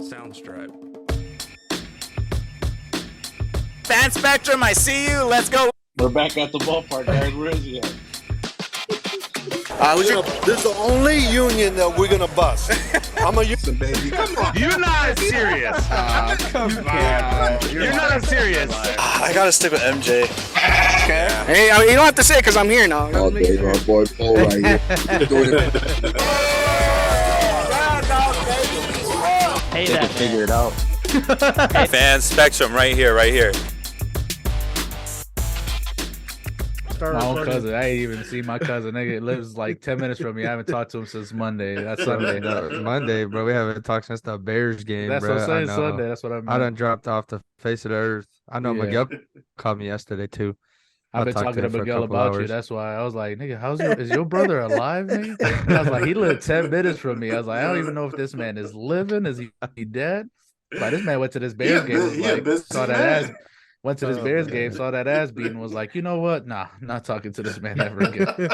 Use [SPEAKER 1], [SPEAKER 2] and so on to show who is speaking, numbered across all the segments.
[SPEAKER 1] Soundstripe.
[SPEAKER 2] Fan Spectrum, I see you. Let's go.
[SPEAKER 3] We're back at the ballpark, guys. Where is he at?
[SPEAKER 4] This is the only union that we're gonna bust. I'm a union baby.
[SPEAKER 1] Come on. You're not serious. Come on. You're not serious.
[SPEAKER 5] I gotta stick with MJ.
[SPEAKER 2] Okay. Hey, you don't have to say it because I'm here now.
[SPEAKER 6] Oh, there's our boy Paul right here.
[SPEAKER 7] Hey, that
[SPEAKER 6] Figure it out.
[SPEAKER 5] Fan Spectrum right here, right here.
[SPEAKER 8] My own cousin. I ain't even seen my cousin. Nigga lives like 10 minutes from me. I haven't talked to him since Monday. That's Sunday.
[SPEAKER 9] Monday, bro. We haven't talked since the Bears game,
[SPEAKER 8] That's
[SPEAKER 9] bro.
[SPEAKER 8] what I'm saying. Sunday. That's what I mean.
[SPEAKER 9] I done dropped off the face of the earth. I know Miguel called me yesterday, too.
[SPEAKER 8] I've been talking to Miguel about you. That's why I was like, nigga, is your brother alive, nigga? And I was like, he lived 10 minutes from me. I was like, I don't even know if this man is living. Is he dead? Like, this man went to this Bears game. Saw that ass. Went to this Bears game, saw that ass beating, was like, you know what? Nah, not talking to this man ever again.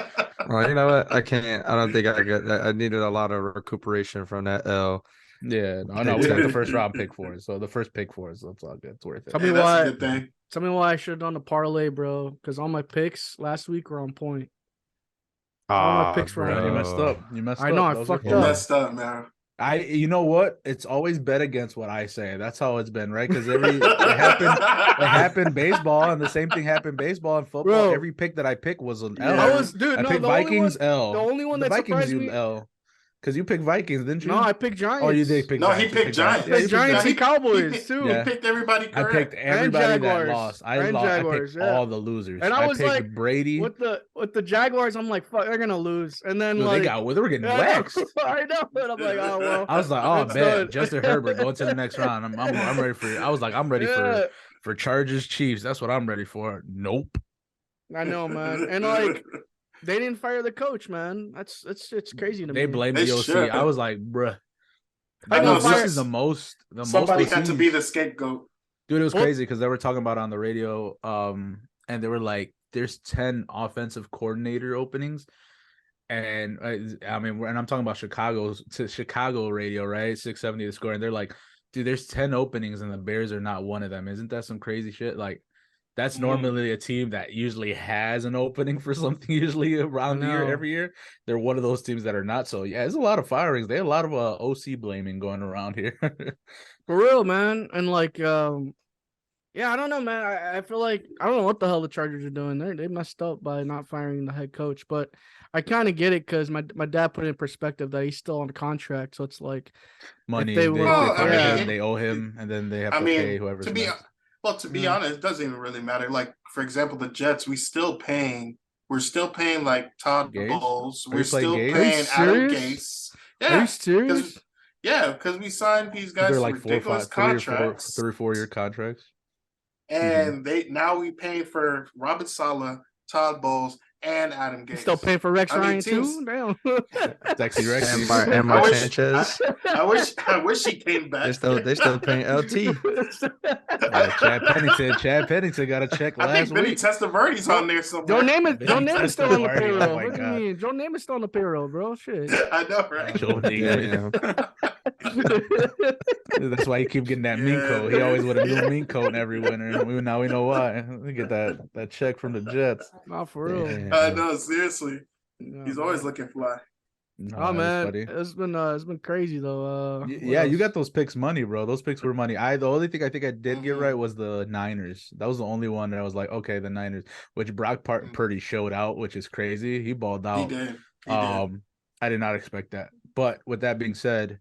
[SPEAKER 9] Well, you know what? I can't. I don't think I got that. I needed a lot of recuperation from that L.
[SPEAKER 8] Yeah, no, we got the first round pick for it. So the first pick for it, so it's all good. It's worth it.
[SPEAKER 7] Tell me why I should have done the parlay, bro. Because all my picks last week were on point. All my picks were on.
[SPEAKER 8] You messed up.
[SPEAKER 7] I know, I fucked up.
[SPEAKER 3] Messed up, man.
[SPEAKER 8] You know what? It's always bet against what I say. That's how it's been, right? Because it happened baseball, and the same thing happened baseball and football.
[SPEAKER 7] Bro.
[SPEAKER 8] Every pick that I picked was an L.
[SPEAKER 7] I
[SPEAKER 8] picked Vikings L.
[SPEAKER 7] The only one
[SPEAKER 8] the
[SPEAKER 7] that
[SPEAKER 8] Vikings
[SPEAKER 7] surprised me.
[SPEAKER 8] L. Because you picked Vikings, didn't you?
[SPEAKER 7] No, I picked Giants.
[SPEAKER 8] Oh, you did pick.
[SPEAKER 3] No,
[SPEAKER 8] Giants.
[SPEAKER 3] he picked Giants.
[SPEAKER 7] I picked Giants and Cowboys too.
[SPEAKER 3] He picked everybody correct.
[SPEAKER 8] I picked everybody that lost. I
[SPEAKER 7] Jaguars,
[SPEAKER 8] picked all the losers.
[SPEAKER 7] And I was
[SPEAKER 8] picked
[SPEAKER 7] like,
[SPEAKER 8] Brady
[SPEAKER 7] with the Jaguars. I'm like, fuck, they're gonna lose. And then
[SPEAKER 8] they were getting waxed.
[SPEAKER 7] I know, but I'm like, oh well.
[SPEAKER 8] I was like, oh man, Justin Herbert going to the next round. I'm ready for. I was like, I'm ready for Chargers Chiefs. That's what I'm ready for. Nope.
[SPEAKER 7] I know, man, and like. They didn't fire the coach, man. It's crazy to me.
[SPEAKER 8] They blamed the OC.
[SPEAKER 3] Should.
[SPEAKER 8] I was like, bruh.
[SPEAKER 3] I know
[SPEAKER 8] this is the most.
[SPEAKER 3] Somebody had to be the scapegoat.
[SPEAKER 8] Dude, it was crazy because they were talking about it on the radio. And they were like, "There's 10 offensive coordinator openings," and I mean, and I'm talking about Chicago radio, right? 670 The Score, and they're like, "Dude, there's 10 openings, and the Bears are not one of them. Isn't that some crazy shit?" Like. That's normally a team that usually has an opening for something usually around the year, every year. They're one of those teams that are not. So, yeah, there's a lot of firings. They have a lot of OC blaming going around here.
[SPEAKER 7] For real, man. And, like, yeah, I don't know, man. I feel like I don't know what the hell the Chargers are doing. They messed up by not firing the head coach. But I kind of get it because my dad put it in perspective that he's still on contract. So it's like
[SPEAKER 8] money.
[SPEAKER 7] They
[SPEAKER 8] owe him, and then they have to pay whoever's next.
[SPEAKER 3] Well, to be honest, it doesn't even really matter. Like, for example, the Jets, we're still paying like Todd Bowles. We're still paying Adam Gase. Yeah.
[SPEAKER 7] Are you serious?
[SPEAKER 3] Because we signed these guys
[SPEAKER 8] they're like
[SPEAKER 3] ridiculous contracts.
[SPEAKER 8] 3 or 4 year contracts.
[SPEAKER 3] And now we pay for Robert Saleh, Todd Bowles, and Adam Gase.
[SPEAKER 7] Still paying for Rex Ryan too? Damn.
[SPEAKER 8] Sexy Rex.
[SPEAKER 9] And Mark Sanchez.
[SPEAKER 3] I wish he came back.
[SPEAKER 9] They still paying LT.
[SPEAKER 8] Chad Pennington got a check last week.
[SPEAKER 3] I think Vinny Testaverde's on there somewhere.
[SPEAKER 7] Joe Namath's still on the payroll. What do you mean? Joe Namath's still on the payroll, bro. Shit.
[SPEAKER 3] I know, right?
[SPEAKER 8] Joe Namath. That's why you keep getting that mink coat. He always with a new mink coat every winter. Now we know why. We get that check from the Jets.
[SPEAKER 7] Not for real.
[SPEAKER 9] Yeah.
[SPEAKER 3] I know, seriously. He's always looking fly.
[SPEAKER 7] No, man, it's been crazy though.
[SPEAKER 8] You got those picks money, bro. Those picks were money. The only thing I think I did get right was the Niners. That was the only one that I was like, okay, the Niners, which Brock Purdy showed out, which is crazy. He balled out.
[SPEAKER 3] He did.
[SPEAKER 8] I did not expect that. But with that being said,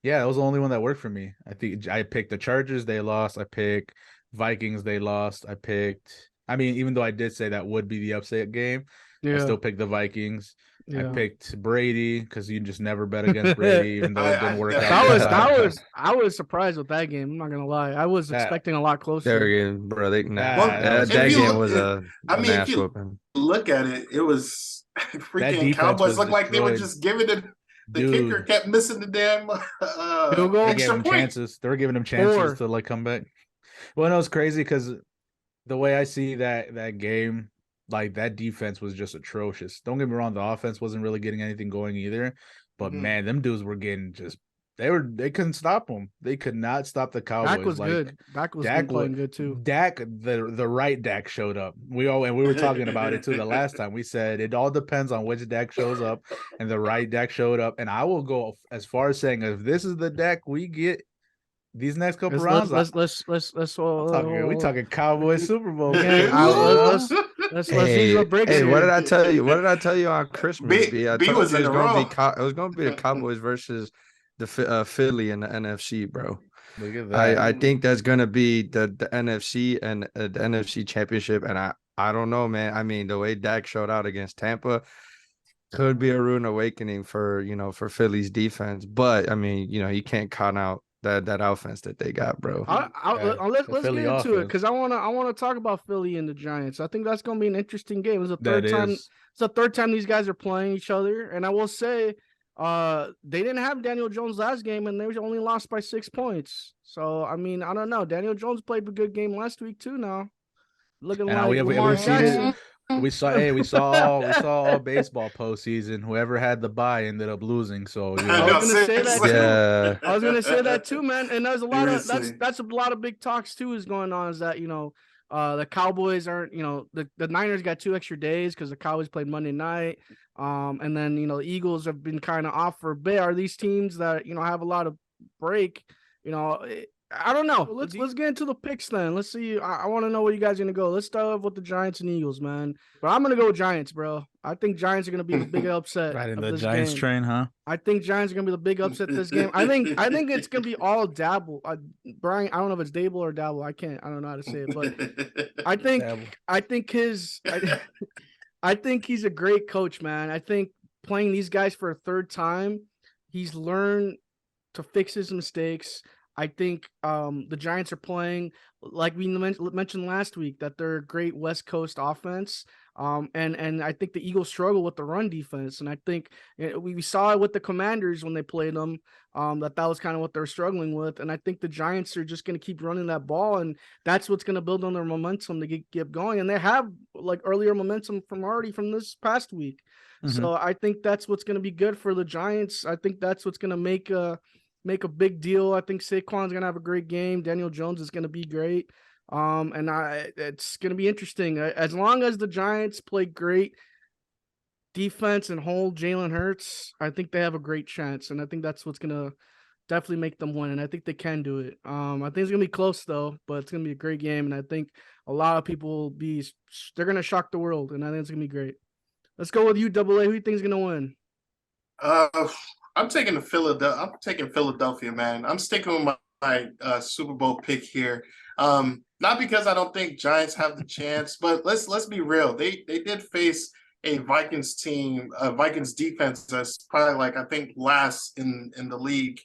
[SPEAKER 8] yeah, that was the only one that worked for me. I think I picked the Chargers, they lost. I picked Vikings, they lost. I mean, even though I did say that would be the upset game, I still picked the Vikings. Yeah. I picked Brady because you just never bet against Brady, even though it didn't work out.
[SPEAKER 7] I was surprised with that game. I'm not gonna lie. I was expecting a lot closer.
[SPEAKER 9] There again, bro. That game was
[SPEAKER 3] if you look at it, it was freaking Cowboys looked like they were just giving it. The kicker kept missing the damn extra point.
[SPEAKER 8] They were giving him chances to like come back. Well, no, it's crazy because the way I see that game. Like, that defense was just atrocious. Don't get me wrong, the offense wasn't really getting anything going either. But, man, them dudes were getting just They couldn't stop them. They could not stop the Cowboys.
[SPEAKER 7] Dak was good. Dak was playing good too.
[SPEAKER 8] Dak, the right Dak showed up. We were talking about it too the last time. We said it all depends on which Dak shows up, and the right Dak showed up. And I will go as far as saying if this is the Dak we get these next couple rounds,
[SPEAKER 7] let's
[SPEAKER 8] we talking Cowboys Super Bowl.
[SPEAKER 7] Let's use a break.
[SPEAKER 9] Hey, what did I tell you? What did I tell you on Christmas? I told
[SPEAKER 3] was
[SPEAKER 9] you
[SPEAKER 3] in a row.
[SPEAKER 9] it was going to be the Cowboys versus the Philly in the NFC, bro.
[SPEAKER 8] Look at that.
[SPEAKER 9] I think that's going to be the NFC and the NFC Championship, and I don't know, man. I mean, the way Dak showed out against Tampa could be a rude awakening for Philly's defense, but I mean, you can't count out that offense that they got, bro.
[SPEAKER 7] Let's get into it because I wanna talk about Philly and the Giants. I think that's gonna be an interesting game. It's the third time these guys are playing each other, and I will say, they didn't have Daniel Jones last game, and they only lost by 6 points. So I mean, I don't know. Daniel Jones played a good game last week too. Now looking like Lamar Jackson.
[SPEAKER 8] We saw all baseball postseason. Whoever had the bye ended up losing. So
[SPEAKER 7] I was gonna say that too. I was gonna say that too, man. And there's a lot of that's a lot of big talks too is going on. Is that the Cowboys aren't the Niners got 2 extra days because the Cowboys played Monday night. And then the Eagles have been kind of off for a bit. Are these teams that have a lot of break? I don't know. Let's get into the picks then. Let's see. I want to know where you guys are gonna go. Let's start off with the Giants and Eagles, man. But I'm gonna go with Giants, bro. I think Giants are gonna be the big upset.
[SPEAKER 8] Right in the Giants train, huh?
[SPEAKER 7] I think Giants are gonna be the big upset this game. I think it's gonna be all Dabble. Brian, I don't know if it's Dable or Dabble. I don't know how to say it, but I think he's a great coach, man. I think playing these guys for a third time, he's learned to fix his mistakes. I think the Giants are playing, like we mentioned last week, that they're a great West Coast offense. And I think the Eagles struggle with the run defense. And I think we saw it with the Commanders when they played them, that was kind of what they're struggling with. And I think the Giants are just going to keep running that ball, and that's what's going to build on their momentum to get going. And they have earlier momentum from this past week. Mm-hmm. So I think that's what's going to be good for the Giants. I think that's what's going to make a big deal. I think Saquon's going to have a great game. Daniel Jones is going to be great. And it's going to be interesting. As long as the Giants play great defense and hold Jalen Hurts, I think they have a great chance. And I think that's what's going to definitely make them win. And I think they can do it. I think it's going to be close though, but it's going to be a great game. And I think a lot of people they're going to shock the world. And I think it's going to be great. Let's go with you, Double A. Who do you think is going to win?
[SPEAKER 3] I'm taking Philadelphia, man. I'm sticking with my Super Bowl pick here. Not because I don't think Giants have the chance, but let's be real. They did face a Vikings team, Vikings defense that's probably I think last in the league.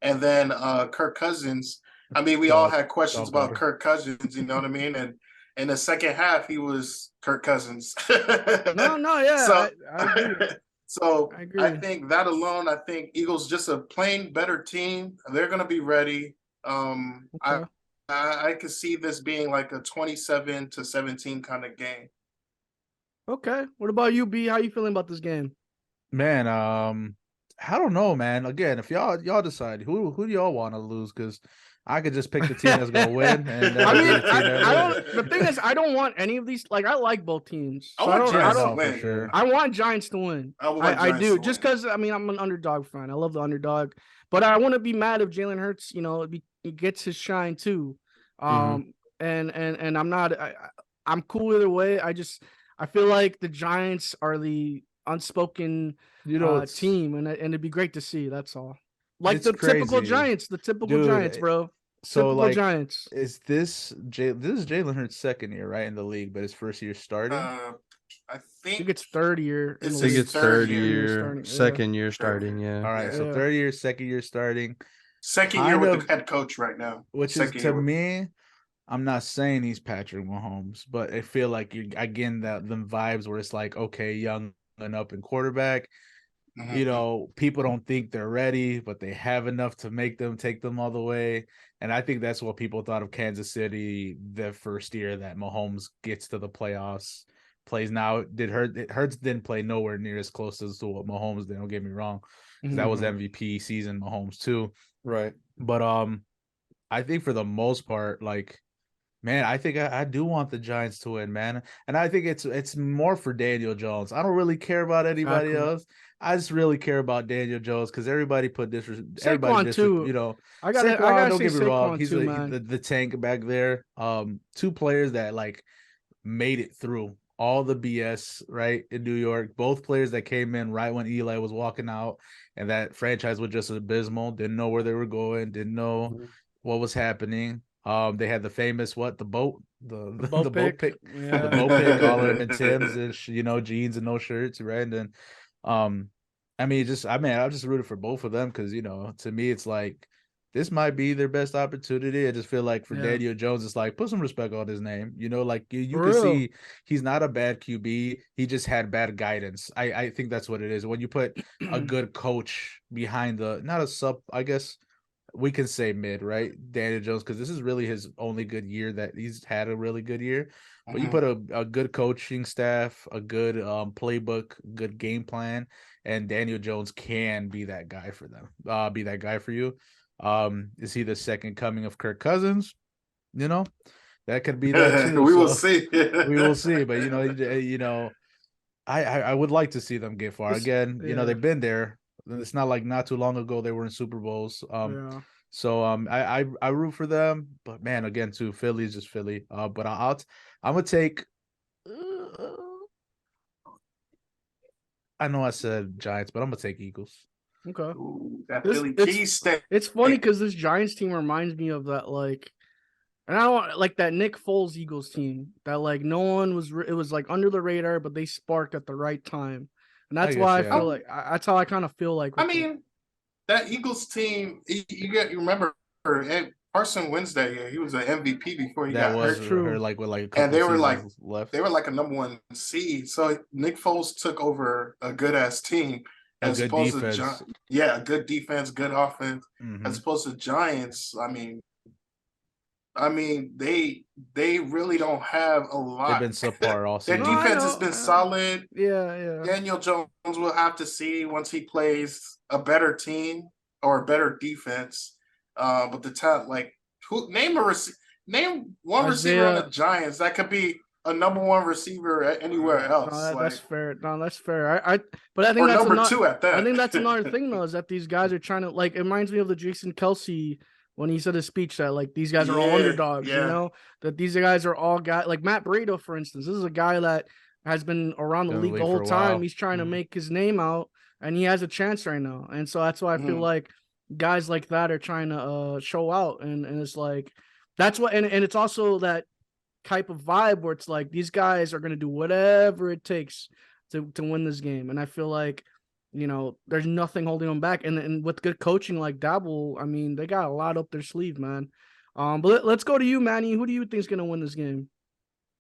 [SPEAKER 3] And then Kirk Cousins. I mean, we all had questions about Kirk Cousins, you know what I mean? And in the second half, he was Kirk Cousins.
[SPEAKER 7] Yeah.
[SPEAKER 3] So,
[SPEAKER 7] I agree.
[SPEAKER 3] So I think that alone, I think Eagles just a plain better team. They're going to be ready. Okay. I could see this being like a 27-17 kind of game.
[SPEAKER 7] Okay. What about you, B? How you feeling about this game?
[SPEAKER 8] Man, I don't know, man. Again, if y'all decide who do y'all want to lose, because I could just pick the team that's gonna win. And
[SPEAKER 7] the thing is, I don't want any of these. I like both teams. So I want Giants to win. I do, just because I'm an underdog fan. I love the underdog, but I wouldn't be mad if Jalen Hurts, he gets his shine too. And I'm not. I'm cool either way. I feel like the Giants are the unspoken team, and it'd be great to see. That's all. Typical Giants, Giants, bro. So Giants.
[SPEAKER 8] This is Jalen Hurts' second year, right, in the league, but his first year starting.
[SPEAKER 3] I think
[SPEAKER 7] it's third year.
[SPEAKER 9] I think it's third year, second year starting. Yeah.
[SPEAKER 8] All right, so third year, second year starting.
[SPEAKER 3] Second year with the head coach right now.
[SPEAKER 8] Which is to me, I'm not saying he's Patrick Mahomes, but I feel like you're again them vibes where it's like, okay, young and up in quarterback. Mm-hmm. People don't think they're ready, but they have enough to take them all the way. And I think that's what people thought of Kansas City the first year that Mahomes gets to the playoffs, plays now. Hurts didn't play nowhere near as close as to what Mahomes did. Don't get me wrong. 'cause that was
[SPEAKER 9] Mhm.
[SPEAKER 8] MVP season Mahomes too.
[SPEAKER 9] Right.
[SPEAKER 8] But I think for the most part, like, man, I think I do want the Giants to win, man. And I think it's more for Daniel Jones. I don't really care about anybody
[SPEAKER 7] Exactly.
[SPEAKER 8] else. I just really care about Daniel Jones because everybody
[SPEAKER 7] Saquon too.
[SPEAKER 8] you know,
[SPEAKER 7] I
[SPEAKER 8] Saquon,
[SPEAKER 7] gotta
[SPEAKER 8] don't
[SPEAKER 7] say
[SPEAKER 8] get me wrong,
[SPEAKER 7] Saquon
[SPEAKER 8] he's
[SPEAKER 7] too, man.
[SPEAKER 8] the tank back there. Two players that like made it through all the BS, right, in New York. Both players that came in right when Eli was walking out, and that franchise was just abysmal. Didn't know where they were going. Didn't know what was happening. They had the famous the boat,
[SPEAKER 7] The boat
[SPEAKER 8] the boat pick,
[SPEAKER 7] Yeah.
[SPEAKER 8] the boat pick, all of them in Timbs and jeans and no shirts, right? And then, I mean, I just rooted for both of them because to me, it's like this might be their best opportunity. I just feel like for
[SPEAKER 7] Yeah.
[SPEAKER 8] Daniel Jones, it's like put some respect on his name. Like you
[SPEAKER 7] For
[SPEAKER 8] can
[SPEAKER 7] real.
[SPEAKER 8] see he's not a bad QB. He just had bad guidance. I think that's what it is. When you put a good coach behind not a sub, I guess we can say mid, right? Daniel Jones, because this is really his only good year that he's had a really good year. But you put a good coaching staff, a good playbook, good game plan, and Daniel Jones can be that guy for them. Be that guy for you. Is he the second coming of Kirk Cousins? That could be that too.
[SPEAKER 3] We will
[SPEAKER 8] So
[SPEAKER 3] see.
[SPEAKER 8] we will see. But I would like to see them get far again.
[SPEAKER 7] Yeah.
[SPEAKER 8] They've been there. It's not like not too long ago they were in Super Bowls.
[SPEAKER 7] Yeah.
[SPEAKER 8] So I root for them, but man, again too, Philly is just Philly. But I'm gonna take. I know I said Giants, but I'm gonna take Eagles.
[SPEAKER 7] Okay.
[SPEAKER 3] Ooh, that
[SPEAKER 7] This-
[SPEAKER 3] Philly
[SPEAKER 7] it's-
[SPEAKER 3] cheesesteak.
[SPEAKER 7] It's funny because this Giants team reminds me of that, like, and I don't want like that Nick Foles Eagles team that like no one was. It was like under the radar, but they sparked at the right time, and that's
[SPEAKER 8] I
[SPEAKER 7] why
[SPEAKER 8] guess,
[SPEAKER 7] I
[SPEAKER 8] yeah.
[SPEAKER 7] feel like that's how I kind of feel like.
[SPEAKER 3] I
[SPEAKER 7] with the-
[SPEAKER 3] mean, that Eagles team, you remember Carson Wednesday, he was an MVP before he
[SPEAKER 8] That
[SPEAKER 3] got
[SPEAKER 8] was
[SPEAKER 3] hurt.
[SPEAKER 7] True.
[SPEAKER 8] her like with like a couple
[SPEAKER 3] And they were like
[SPEAKER 8] seasons left.
[SPEAKER 3] they were like a number one seed. So Nick Foles took over a good ass team
[SPEAKER 8] A
[SPEAKER 3] as
[SPEAKER 8] good
[SPEAKER 3] opposed
[SPEAKER 8] defense.
[SPEAKER 3] to good defense, good offense.
[SPEAKER 8] Mhm.
[SPEAKER 3] As opposed to Giants, I mean they really don't have a lot.
[SPEAKER 8] They've been subpar all
[SPEAKER 3] Their
[SPEAKER 8] season.
[SPEAKER 7] No, I
[SPEAKER 3] defense has
[SPEAKER 7] know,
[SPEAKER 3] been
[SPEAKER 7] I know.
[SPEAKER 3] solid.
[SPEAKER 7] yeah.
[SPEAKER 3] Daniel Jones will have to see once he plays a better team or a better defense. But the talent, like, name one receiver on the
[SPEAKER 7] Isaiah-
[SPEAKER 3] Giants that could be a number one receiver anywhere else.
[SPEAKER 7] No,
[SPEAKER 3] like,
[SPEAKER 7] that's fair. No, that's fair. But I think
[SPEAKER 3] or
[SPEAKER 7] that's
[SPEAKER 3] number
[SPEAKER 7] another.
[SPEAKER 3] two at that.
[SPEAKER 7] I think that's another thing though, is that these guys are trying to like. It reminds me of the Jason Kelsey when he said his speech that like these guys are all
[SPEAKER 3] Yeah,
[SPEAKER 7] underdogs. You
[SPEAKER 3] yeah.
[SPEAKER 7] know that these guys are all guys like Matt Breida, for instance. This is a guy that has been around the
[SPEAKER 8] Been in the
[SPEAKER 7] league the
[SPEAKER 8] league
[SPEAKER 7] whole
[SPEAKER 8] for a
[SPEAKER 7] time.
[SPEAKER 8] while.
[SPEAKER 7] He's trying to
[SPEAKER 8] Mhm.
[SPEAKER 7] make his name out, and he has a chance right now. And so that's why I feel
[SPEAKER 3] Mhm.
[SPEAKER 7] like guys like that are trying to show out, and it's like that's what, and it's also that type of vibe where it's like these guys are going to do whatever it takes to win this game. And I feel like, there's nothing holding them back. And with good coaching like Dabble, I mean, they got a lot up their sleeve, man. But let's go to you, Manny. Who do you think is going to win this game?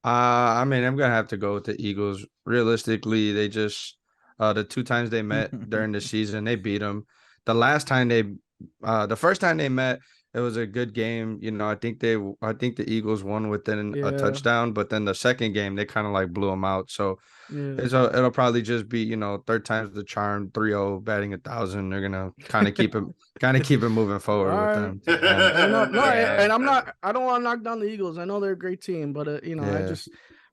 [SPEAKER 9] I mean, I'm gonna have to go with the Eagles. Realistically, they just the two times they met during the season, they beat them. The first time they met, it was a good game. I think the Eagles won within a
[SPEAKER 7] Yeah.
[SPEAKER 9] touchdown, but then the second game they kind of like blew them out. So
[SPEAKER 7] Yeah.
[SPEAKER 9] it'll probably just be third time's the charm, 3-0 batting 1,000. They're gonna kind of keep it moving forward with
[SPEAKER 7] Alright.
[SPEAKER 9] them.
[SPEAKER 7] And I don't want to knock down the Eagles. I know they're a great team, but
[SPEAKER 9] Yeah.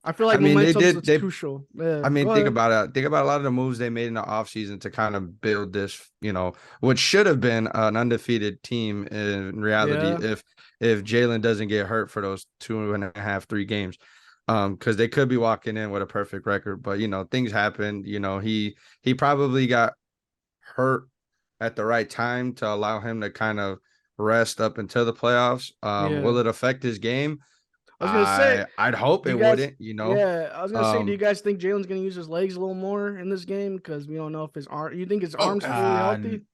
[SPEAKER 7] I feel like
[SPEAKER 9] I mean,
[SPEAKER 7] momentum is
[SPEAKER 9] they-
[SPEAKER 7] crucial. Yeah.
[SPEAKER 9] I mean,
[SPEAKER 7] Go
[SPEAKER 9] think
[SPEAKER 7] ahead.
[SPEAKER 9] about it. Think about a lot of the moves they made in the offseason to kind of build this, which should have been an undefeated team in reality
[SPEAKER 7] Yeah.
[SPEAKER 9] if Jalen doesn't get hurt for those 2.5, 3 games. Because they could be walking in with a perfect record, but things happen. He probably got hurt at the right time to allow him to kind of rest up until the playoffs.
[SPEAKER 7] Yeah.
[SPEAKER 9] Will it affect his game?
[SPEAKER 7] I was gonna say,
[SPEAKER 9] I'd hope
[SPEAKER 7] do
[SPEAKER 9] it
[SPEAKER 7] you guys-
[SPEAKER 9] wouldn't.
[SPEAKER 7] Yeah, I was gonna say, do you
[SPEAKER 9] Um,
[SPEAKER 7] guys think Jalen's gonna use his legs a little more in this game? Because we don't know if his arm. You think his
[SPEAKER 3] Oh,
[SPEAKER 7] arm's fully
[SPEAKER 3] definitely.
[SPEAKER 7] healthy?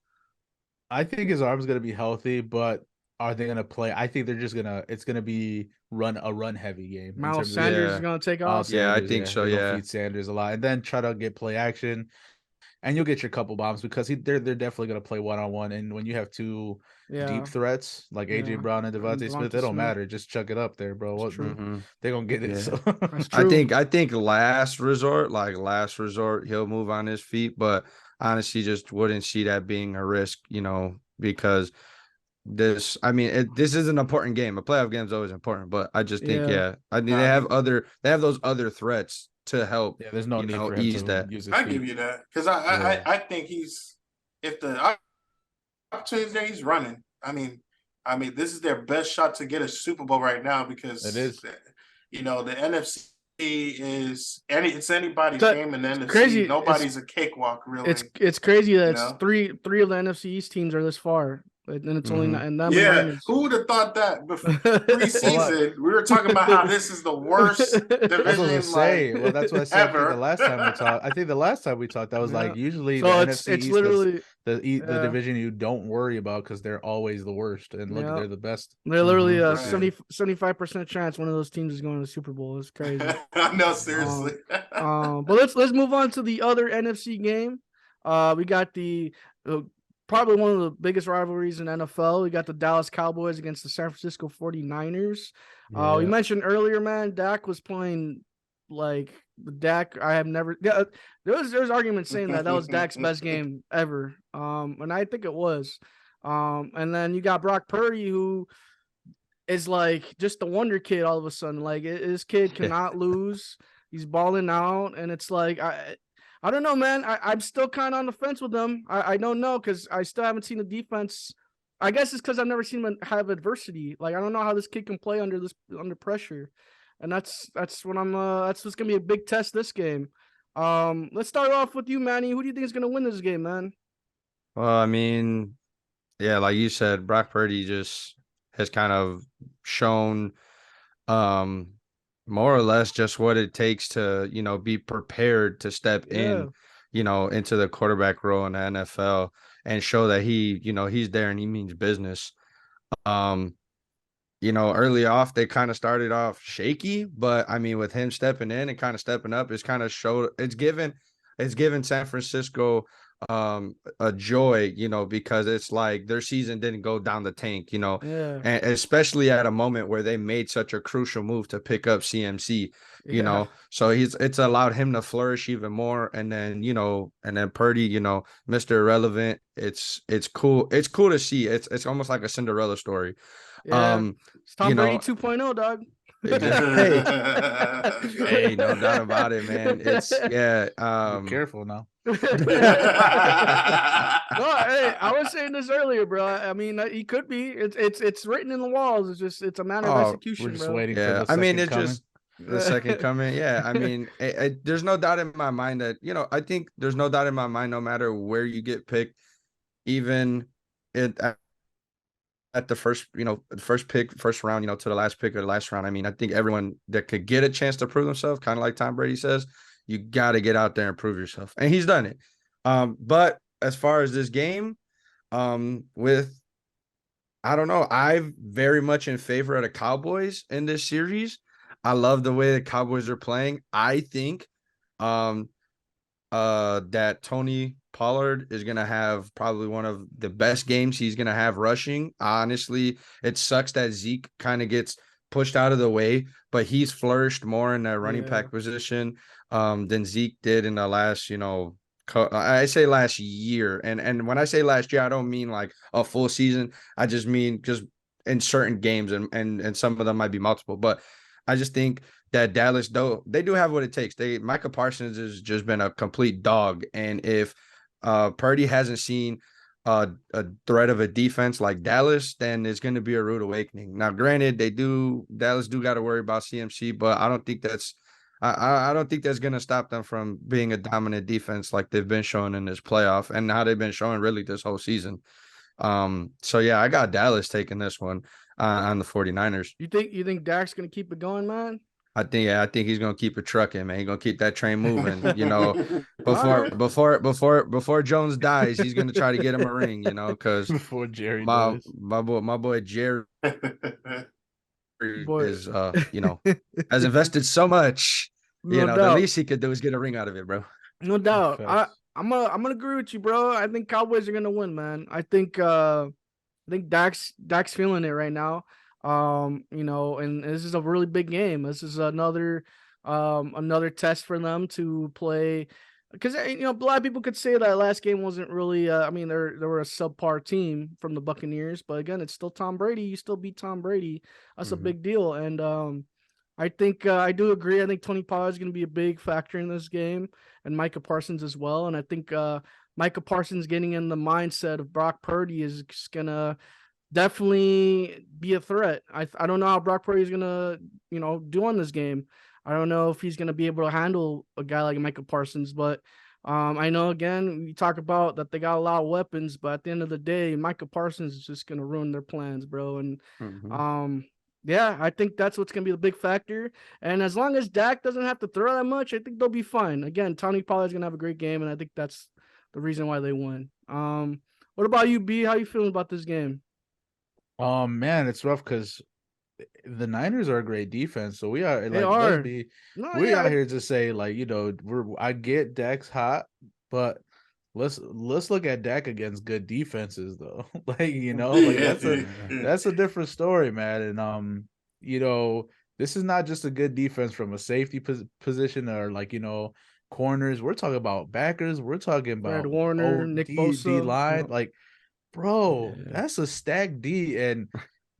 [SPEAKER 8] I think his arm's gonna be healthy, but are they gonna play? I think they're just gonna. It's gonna be a run heavy game. in
[SPEAKER 7] Miles
[SPEAKER 8] terms of-
[SPEAKER 7] Sanders is
[SPEAKER 9] Yeah.
[SPEAKER 7] gonna take
[SPEAKER 8] Miles
[SPEAKER 7] off.
[SPEAKER 9] Yeah, I
[SPEAKER 8] Sanders,
[SPEAKER 9] think so,
[SPEAKER 8] they're gonna
[SPEAKER 9] yeah.
[SPEAKER 8] feed Sanders a lot, and then try to get play action, and you'll get your couple bombs because they're definitely gonna play 1-on-1, and when you have two
[SPEAKER 7] Yeah,
[SPEAKER 8] deep threats like AJ
[SPEAKER 7] Yeah.
[SPEAKER 8] Brown and Devontae Smith,
[SPEAKER 7] Devontae
[SPEAKER 8] it don't
[SPEAKER 7] Smith.
[SPEAKER 8] matter. Just chuck it up there, bro.
[SPEAKER 7] It's
[SPEAKER 8] What
[SPEAKER 7] true.
[SPEAKER 9] Mhm.
[SPEAKER 8] they're gonna get it.
[SPEAKER 9] Yeah.
[SPEAKER 8] So
[SPEAKER 7] That's true.
[SPEAKER 9] I think last resort, he'll move on his feet, but honestly just wouldn't see that being a risk, because this, I mean, this is an important game. A playoff game is always important, but I just think,
[SPEAKER 7] Yeah.
[SPEAKER 9] I mean, they have those other threats to help,
[SPEAKER 8] Yeah, there's no need for him
[SPEAKER 9] ease
[SPEAKER 8] to
[SPEAKER 9] that.
[SPEAKER 8] use his
[SPEAKER 3] I
[SPEAKER 8] feet.
[SPEAKER 3] give you that because I think if the opportunity's there, he's running. I mean, this is their best shot to get a Super Bowl right now because
[SPEAKER 8] It is.
[SPEAKER 3] the NFC is it's anybody's
[SPEAKER 7] That-
[SPEAKER 3] game in the NFC.
[SPEAKER 7] crazy.
[SPEAKER 3] Nobody's a cakewalk, really.
[SPEAKER 7] It's crazy that
[SPEAKER 3] You
[SPEAKER 7] it's
[SPEAKER 3] know?
[SPEAKER 7] three of the NFC East teams are this far, and it's only
[SPEAKER 9] Mhm.
[SPEAKER 7] and that
[SPEAKER 3] Yeah,
[SPEAKER 7] minus.
[SPEAKER 3] who would have thought that before preseason? We were talking about how this is the worst
[SPEAKER 8] That's what I was
[SPEAKER 3] division
[SPEAKER 8] gonna say.
[SPEAKER 3] like
[SPEAKER 8] Well, that's what I said. I think
[SPEAKER 3] ever.
[SPEAKER 8] the last time we talked. I think the last time we talked, that was like
[SPEAKER 7] Yeah.
[SPEAKER 8] usually
[SPEAKER 7] So
[SPEAKER 8] the
[SPEAKER 7] it's
[SPEAKER 8] NFC East is
[SPEAKER 7] literally
[SPEAKER 8] the
[SPEAKER 7] yeah.
[SPEAKER 8] division you don't worry about because they're always the worst. And look,
[SPEAKER 7] Yeah.
[SPEAKER 8] they're the best.
[SPEAKER 7] they're literally a
[SPEAKER 3] Right.
[SPEAKER 7] 75% chance one of those teams is going to the Super Bowl. It's crazy.
[SPEAKER 3] No, seriously.
[SPEAKER 7] But let's move on to the other NFC game. We got the probably one of the biggest rivalries in NFL. We got the Dallas Cowboys against the San Francisco 49ers. We mentioned earlier, man, Dak was playing like the Dak I have never. Yeah, there's arguments saying that was Dak's best game ever. And I think it was. And then you got Brock Purdy, who is like just the wonder kid all of a sudden. Like this kid cannot lose. He's balling out, and it's like I don't know, man. I'm still kind of on the fence with them. I don't know because I still haven't seen the defense. I guess it's because I've never seen him have adversity. Like I don't know how this kid can play under pressure, and that's what's gonna be a big test this game. Let's start off with you, Manny. Who do you think is gonna win this game, man?
[SPEAKER 9] Well, I mean, yeah, like you said, Brock Purdy just has kind of shown, more or less just what it takes to, be prepared to step in, into the quarterback role in the NFL and show that he's there and he means business. Early off, they kind of started off shaky, but I mean, with him stepping in and kind of stepping up, it's given San Francisco a joy, because it's like their season didn't go down the tank, and especially at a moment where they made such a crucial move to pick up CMC, so it's allowed him to flourish even more. And then Purdy, Mr. Irrelevant, it's cool to see. It's almost like a Cinderella story.
[SPEAKER 7] It's Tom Brady 2.0, dog.
[SPEAKER 9] Hey, no doubt about it, man. It's
[SPEAKER 8] Be careful now.
[SPEAKER 7] No, hey, I was saying this earlier, bro. I mean, he could be. It's written in the walls. It's a matter of execution,
[SPEAKER 8] We're just
[SPEAKER 7] bro.
[SPEAKER 8] waiting for
[SPEAKER 9] yeah,
[SPEAKER 8] the
[SPEAKER 9] I mean,
[SPEAKER 8] second coming.
[SPEAKER 9] just the second coming. Yeah, I mean, there's no doubt in my mind that I think there's no doubt in my mind, no matter where you get picked, even at the first pick, first round, to the last pick or the last round. I mean, I think everyone that could get a chance to prove themselves, kind of like Tom Brady says, you got to get out there and prove yourself, and he's done it. But as far as this game, I don't know, I'm very much in favor of the Cowboys in this series. I love the way the Cowboys are playing. I think that Tony Pollard is going to have probably one of the best games he's going to have rushing. Honestly, it sucks that Zeke kind of gets pushed out of the way, but he's flourished more in that running back position than Zeke did in the last, I say last year. And when I say last year, I don't mean like a full season. I just mean just in certain games, and some of them might be multiple. But I just think that Dallas, though, they do have what it takes. Micah Parsons has just been a complete dog. And if Purdy hasn't seen a threat of a defense like Dallas, then it's going to be a rude awakening. Now, granted, Dallas do got to worry about CMC, but I don't think that's going to stop them from being a dominant defense like they've been showing in this playoff and how they've been showing really this whole season. So yeah, I got Dallas taking this one on the 49ers.
[SPEAKER 7] You think Dak's gonna keep it going, man?
[SPEAKER 9] I think he's gonna keep it trucking, man. He's gonna keep that train moving. Before Jones dies, he's gonna try to get him a ring. Because
[SPEAKER 8] Before Jerry
[SPEAKER 9] my
[SPEAKER 8] dies.
[SPEAKER 9] boy Jerry is has invested so much. The least he could do is get a ring out of it, bro.
[SPEAKER 7] No doubt. I'm gonna agree with you, bro. I think Cowboys are gonna win, man. I think Dak's feeling it right now. And this is a really big game. This is another test for them to play because a lot of people could say that last game wasn't really. I mean, there were a subpar team from the Buccaneers, but again, it's still Tom Brady. You still beat Tom Brady. That's a big deal. And I think I do agree. I think Tony Pollard is going to be a big factor in this game, and Micah Parsons as well. And I think Micah Parsons getting in the mindset of Brock Purdy is going to definitely be a threat. I don't know how Brock Purdy is going to do on this game. I don't know if he's going to be able to handle a guy like Micah Parsons, but I know, again, we talk about that they got a lot of weapons, but at the end of the day, Micah Parsons is just going to ruin their plans, bro. And yeah, I think that's what's going to be the big factor. And as long as Dak doesn't have to throw that much, I think they'll be fine. Again, Tony Pollard's going to have a great game, and I think that's the reason why they win. What about you, B? How you feeling about this game?
[SPEAKER 8] Man, it's rough because the Niners are a great defense, so we are
[SPEAKER 7] They
[SPEAKER 8] like
[SPEAKER 7] are.
[SPEAKER 8] we out here to say, like, I get Dak's hot, but let's look at Dak against good defenses though. That's a different story, man. And this is not just a good defense from a safety position or corners. We're talking about backers. We're talking about
[SPEAKER 7] Fred Warner, Nick Bosa,
[SPEAKER 8] D line. Bro, that's a stacked D. And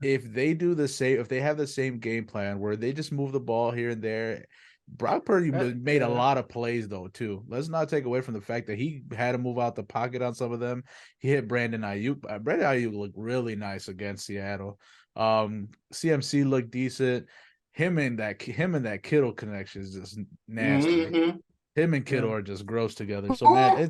[SPEAKER 8] if they do the same, if they have the same game plan where they just move the ball here and there, Brock Purdy made a lot of plays though too. Let's not take away from the fact that he had to move out the pocket on some of them. He hit Brandon Ayuk. Brandon Ayuk looked really nice against Seattle. CMC looked decent. Him and that Kittle connection is just nasty. Him and Kittle are just gross together. So man,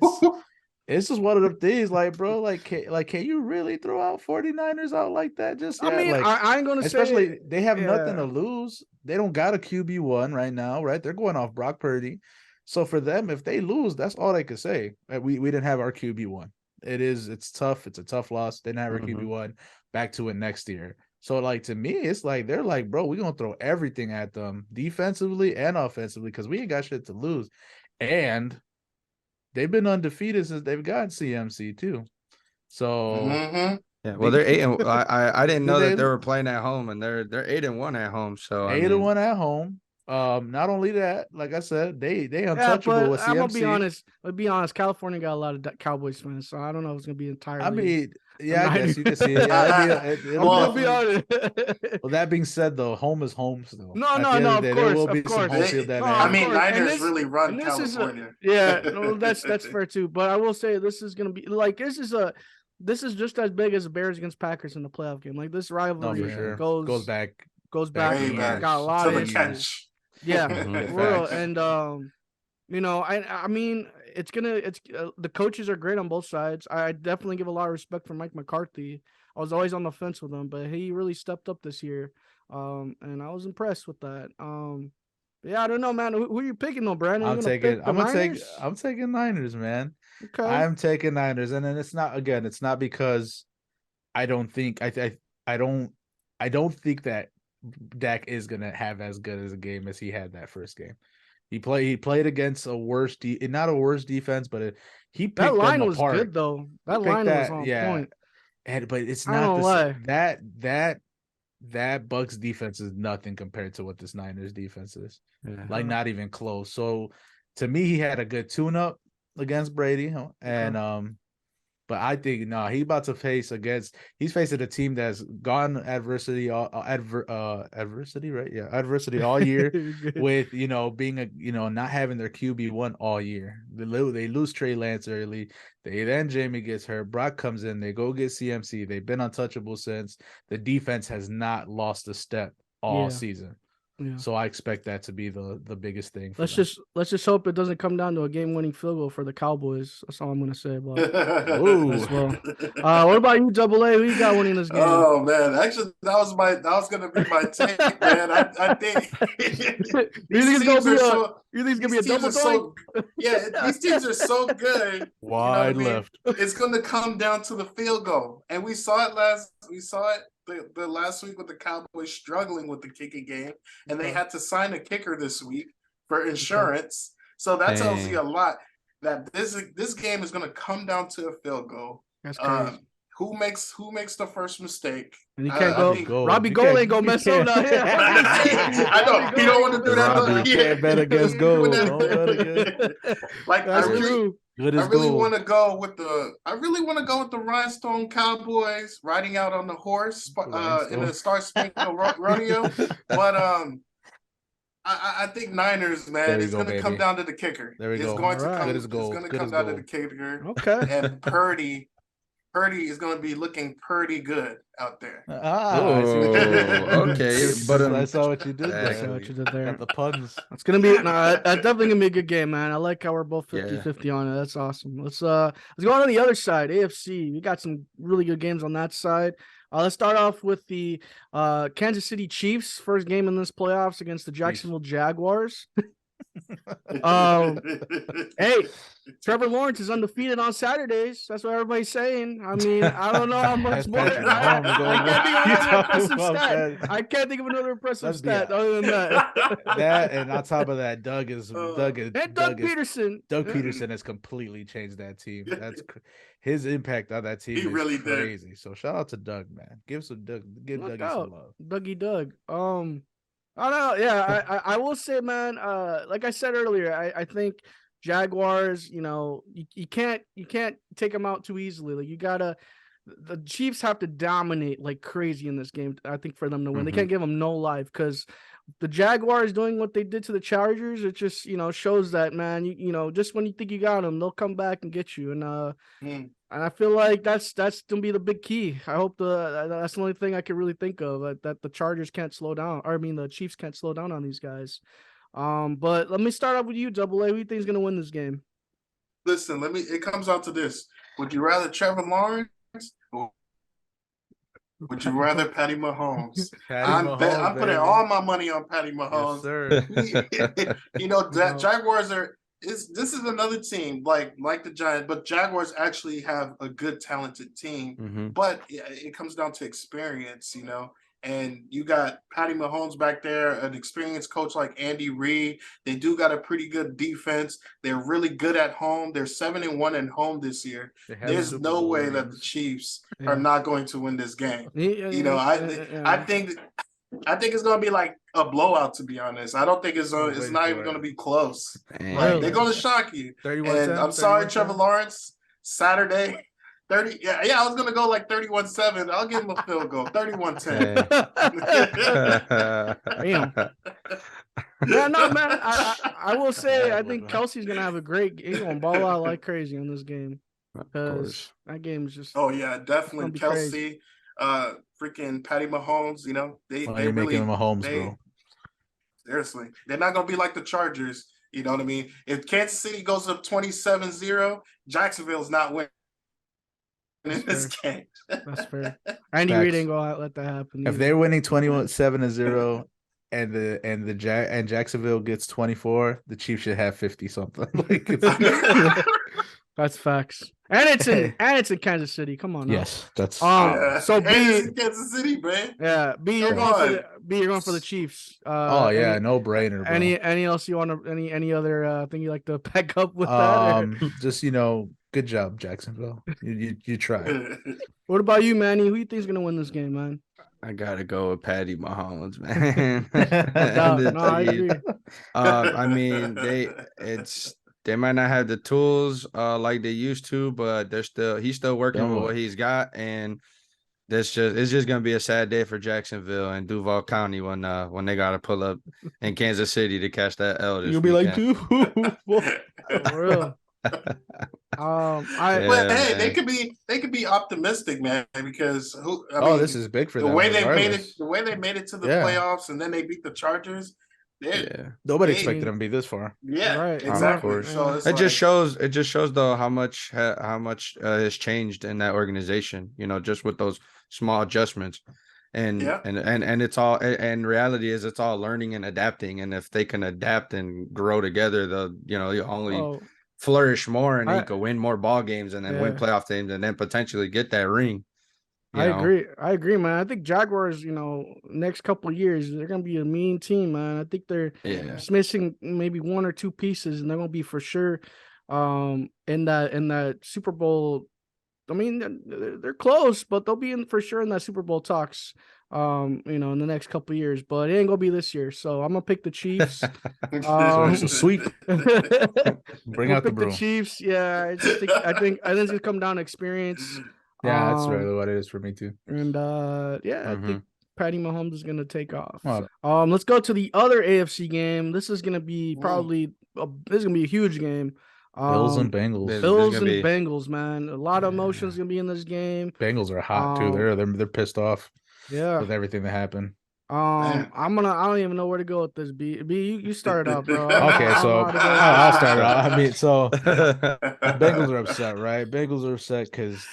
[SPEAKER 8] it's just one of the things, bro, can you really throw out 49ers out like that? Just
[SPEAKER 7] I mean, I ain't gonna
[SPEAKER 8] especially
[SPEAKER 7] say
[SPEAKER 8] they have nothing to lose. They don't got a QB1 right now, right? They're going off Brock Purdy. So for them, if they lose, that's all they could say. We didn't have our QB1. It's tough. It's a tough loss. They didn't have our QB1. Back to it next year. So to me, it's they're bro, we're gonna throw everything at them defensively and offensively because we ain't got shit to lose. And they've been undefeated since they've got CMC too. So
[SPEAKER 9] yeah, well, they're 8 and I didn't know that they were playing at home, and they're 8-1 at home. So
[SPEAKER 8] 8-1 at home. Not only that, like I said, they untouchable with CMC.
[SPEAKER 7] I'm gonna be honest. California got a lot of Cowboys fans, so I don't know if it's gonna be entirely.
[SPEAKER 8] I mean, yeah, I guess you can see it. Yeah,
[SPEAKER 7] I'll be honest.
[SPEAKER 8] Well, that being said, though, home is home still.
[SPEAKER 7] No, of course.
[SPEAKER 3] I mean, Niners really run California.
[SPEAKER 7] That's fair too. But I will say this is gonna be this is just as big as the Bears against Packers in the playoff game. This rivalry goes back. Got a lot of issues. Yeah, real. And I mean, it's the coaches are great on both sides. I definitely give a lot of respect for Mike McCarthy. I was always on the fence with him, but he really stepped up this year. And I was impressed with that. Yeah, I don't know, man. Who are you picking though, Brandon? I'm
[SPEAKER 8] taking Niners, man. Okay. I'm taking Niners. And then it's not because I don't think I don't think that Dak is gonna have as good as a game as he had that first game. He played against a worse not a worse defense, but he picked
[SPEAKER 7] that line
[SPEAKER 8] them
[SPEAKER 7] was
[SPEAKER 8] apart.
[SPEAKER 7] Good though. That line was on point.
[SPEAKER 8] But it's not that Bucks defense is nothing compared to what this Niners defense is. Yeah. Not even close. So to me, he had a good tune-up against Brady, and but I think he's about to he's facing a team that's gone adversity all year with being not having their QB1 all year. They lose Trey Lance early. Then Jamie gets hurt. Brock comes in. They go get CMC. They've been untouchable since. The defense has not lost a step all season. Yeah. So I expect that to be the biggest thing. Let's
[SPEAKER 7] just hope it doesn't come down to a game-winning field goal for the Cowboys. That's all I'm gonna say about it. As well. What about you, Double A? Who you got winning this game?
[SPEAKER 3] Oh man, actually, that was gonna be my take, man. I think
[SPEAKER 7] you think it's gonna be a double doink?
[SPEAKER 3] These teams are so good.
[SPEAKER 8] Wide left.
[SPEAKER 3] It's gonna come down to the field goal, and we saw it last week with the Cowboys struggling with the kicking game, and they had to sign a kicker this week for insurance. So that tells you a lot that this game is going to come down to a field goal.
[SPEAKER 7] That's crazy.
[SPEAKER 3] who makes the first mistake?
[SPEAKER 7] And you can't go.
[SPEAKER 3] think-
[SPEAKER 7] Robbie Gold ain't gonna mess up now. Yeah.
[SPEAKER 3] I know you don't want to do that.
[SPEAKER 8] Robbie,
[SPEAKER 3] But
[SPEAKER 8] you can't bet against
[SPEAKER 3] you
[SPEAKER 8] gold.
[SPEAKER 3] doing
[SPEAKER 8] Don't bet against.
[SPEAKER 3] Like
[SPEAKER 7] That's
[SPEAKER 3] I really,
[SPEAKER 7] true.
[SPEAKER 8] Good
[SPEAKER 3] I
[SPEAKER 8] as
[SPEAKER 3] really
[SPEAKER 8] gold.
[SPEAKER 3] want to go with the Rhinestone Cowboys riding out on the horse in the Star Spangled Rodeo. But I think Niners, man,
[SPEAKER 8] There you
[SPEAKER 3] it's
[SPEAKER 8] go,
[SPEAKER 3] going to come
[SPEAKER 8] baby.
[SPEAKER 3] down to the kicker.
[SPEAKER 8] There we
[SPEAKER 3] It's
[SPEAKER 8] go.
[SPEAKER 3] going to
[SPEAKER 7] Alright.
[SPEAKER 3] come.
[SPEAKER 8] Good as
[SPEAKER 3] It's
[SPEAKER 8] gold.
[SPEAKER 3] going to
[SPEAKER 8] Good
[SPEAKER 3] come
[SPEAKER 8] as
[SPEAKER 3] down to
[SPEAKER 8] gold.
[SPEAKER 3] the kicker.
[SPEAKER 7] Okay.
[SPEAKER 3] And Purdy is going to be looking pretty good out there.
[SPEAKER 8] I see what you did.
[SPEAKER 9] Oh, okay, but
[SPEAKER 8] I saw what you did
[SPEAKER 7] I
[SPEAKER 8] there.
[SPEAKER 7] saw what you did there.
[SPEAKER 8] Got the puns.
[SPEAKER 7] It's gonna be that's definitely gonna be a good game, man. I like how we're both 50-50
[SPEAKER 9] Yeah.
[SPEAKER 7] on it. That's awesome. Let's go on to the other side, AFC. We got some really good games on that side. Let's start off with the Kansas City Chiefs, first game in this playoffs against the Jacksonville Jaguars. Hey, Trevor Lawrence is undefeated on Saturdays. That's what everybody's saying. I mean, I don't know how much
[SPEAKER 8] That's
[SPEAKER 7] more.
[SPEAKER 8] Patrick Mahomes going on.
[SPEAKER 7] I can't think of another impressive
[SPEAKER 8] Let's be
[SPEAKER 7] stat
[SPEAKER 8] honest.
[SPEAKER 7] other than that.
[SPEAKER 8] That and on top of that, Doug
[SPEAKER 7] Peterson.
[SPEAKER 8] Peterson has completely changed that team. His impact on that team
[SPEAKER 3] He
[SPEAKER 8] is
[SPEAKER 3] really did.
[SPEAKER 8] crazy. So shout out to Doug, man. Give
[SPEAKER 7] Look
[SPEAKER 8] Dougie
[SPEAKER 7] out.
[SPEAKER 8] some love.
[SPEAKER 7] Dougie Doug. I don't know. Yeah, I will say, man. Like I said earlier, I think Jaguars. You can't take them out too easily. Like the Chiefs have to dominate like crazy in this game. I think for them to win, they can't give them no life because the Jaguars doing what they did to the Chargers. It just shows that, man. Just when you think you got them, they'll come back and get you. And I feel like that's gonna be the big key. I hope that's the only thing I can really think of that the Chargers can't slow down. Or I mean, the Chiefs can't slow down on these guys. But let me start off with you, Double A. Who do you think is gonna win this game?
[SPEAKER 3] Listen, it comes out to this. Would you rather Trevor Lawrence or would you rather Patty Mahomes? I'm putting all my money on Patty Mahomes.
[SPEAKER 8] Yes, sir.
[SPEAKER 3] Jaguars this is another team like the Giants, but Jaguars actually have a good talented team. But it comes down to experience, and you got Patty Mahomes back there, an experienced coach like Andy Reid. They do got a pretty good defense. They're really good at home. They're 7-1 at home this year. There's no way that the Chiefs are not going to win this game. I think it's going to be like a blowout, to be honest. I don't think it's not even going to be close. Like, they're going to shock you.
[SPEAKER 8] 31-10,
[SPEAKER 3] And I'm sorry,
[SPEAKER 8] 31-10.
[SPEAKER 3] Trevor Lawrence, Saturday, 30. Yeah, I was going to go like 31-7. I'll give him a field goal, 31-10.
[SPEAKER 7] Damn. Yeah, no, man. I will say, I think Kelsey's going to have a great game. He's going to ball out like crazy in this game. Because that game is just.
[SPEAKER 3] Oh, yeah, definitely.
[SPEAKER 7] be
[SPEAKER 3] Kelsey, freaking Patty Mahomes, they
[SPEAKER 8] You're
[SPEAKER 3] really.
[SPEAKER 8] making him a Mahomes, bro.
[SPEAKER 3] Seriously, they're not going to be like the Chargers. You know what I mean? If Kansas City goes up 27-0, Jacksonville's not winning in this game.
[SPEAKER 7] That's fair. Andy
[SPEAKER 8] Facts.
[SPEAKER 7] Reid ain't going to let that happen.
[SPEAKER 8] If
[SPEAKER 7] either.
[SPEAKER 8] they're winning 21-7-0 and Jacksonville gets 24, the Chiefs should have 50 something.
[SPEAKER 7] That's facts. And it's in Kansas City. Come on. Now.
[SPEAKER 8] Yes, that's
[SPEAKER 7] So B,
[SPEAKER 3] it's in Kansas City, man.
[SPEAKER 7] yeah, B, you're going for the Chiefs.
[SPEAKER 8] no brainer, bro.
[SPEAKER 7] Any else you want to any other thing you like to pack up with that?
[SPEAKER 8] Just good job, Jacksonville. You tried.
[SPEAKER 7] What about you, Manny? Who you think is gonna win this game, man?
[SPEAKER 9] I gotta go with Patty Mahomes, man.
[SPEAKER 7] No, I agree.
[SPEAKER 9] I mean, they might not have the tools like they used to, but he's still working with what he's got, and it's just gonna be a sad day for Jacksonville and Duval County when they gotta pull up in Kansas City to catch that L.
[SPEAKER 8] You'll be like, dude.
[SPEAKER 7] For real.
[SPEAKER 3] But hey, they could be optimistic, man, because
[SPEAKER 8] this is big for them.
[SPEAKER 3] The way they made it to the playoffs, and then they beat the Chargers.
[SPEAKER 8] Nobody expected them to be this far.
[SPEAKER 3] Yeah,
[SPEAKER 7] right,
[SPEAKER 3] exactly.
[SPEAKER 9] Of course.
[SPEAKER 3] So
[SPEAKER 9] It just shows though how much has changed in that organization. Just with those small adjustments, and it's all. And reality is, it's all learning and adapting. And if they can adapt and grow together, they'll only flourish more, and they could win more ball games, and then win playoff games, and then potentially get that ring.
[SPEAKER 7] I agree, man. I think Jaguars, next couple of years, they're gonna be a mean team, man. I think they're just missing maybe one or two pieces, and they're gonna be for sure in that Super Bowl I mean, they're close, but they'll be in for sure in that Super Bowl talks. In the next couple of years, but it ain't gonna be this year. So I'm gonna pick the Chiefs.
[SPEAKER 8] It's a sweep. Bring
[SPEAKER 7] We'll
[SPEAKER 8] out the
[SPEAKER 7] pick the
[SPEAKER 8] broom.
[SPEAKER 7] Chiefs. Yeah, I think it's gonna come down to experience.
[SPEAKER 8] Yeah, that's really what it is for me too.
[SPEAKER 7] And I think Patty Mahomes is gonna take off.
[SPEAKER 8] Well,
[SPEAKER 7] Let's go to the other AFC game. This is gonna be probably a huge game.
[SPEAKER 8] Bills and Bengals.
[SPEAKER 7] Bills and Bengals, man. A lot of emotions gonna be in this game.
[SPEAKER 8] Bengals are hot too. They're pissed off.
[SPEAKER 7] Yeah,
[SPEAKER 8] with everything that happened.
[SPEAKER 7] I don't even know where to go with this. B, you started out, bro.
[SPEAKER 8] Okay, so I'll start it off. I mean, so Bengals are upset, right? Bengals are upset because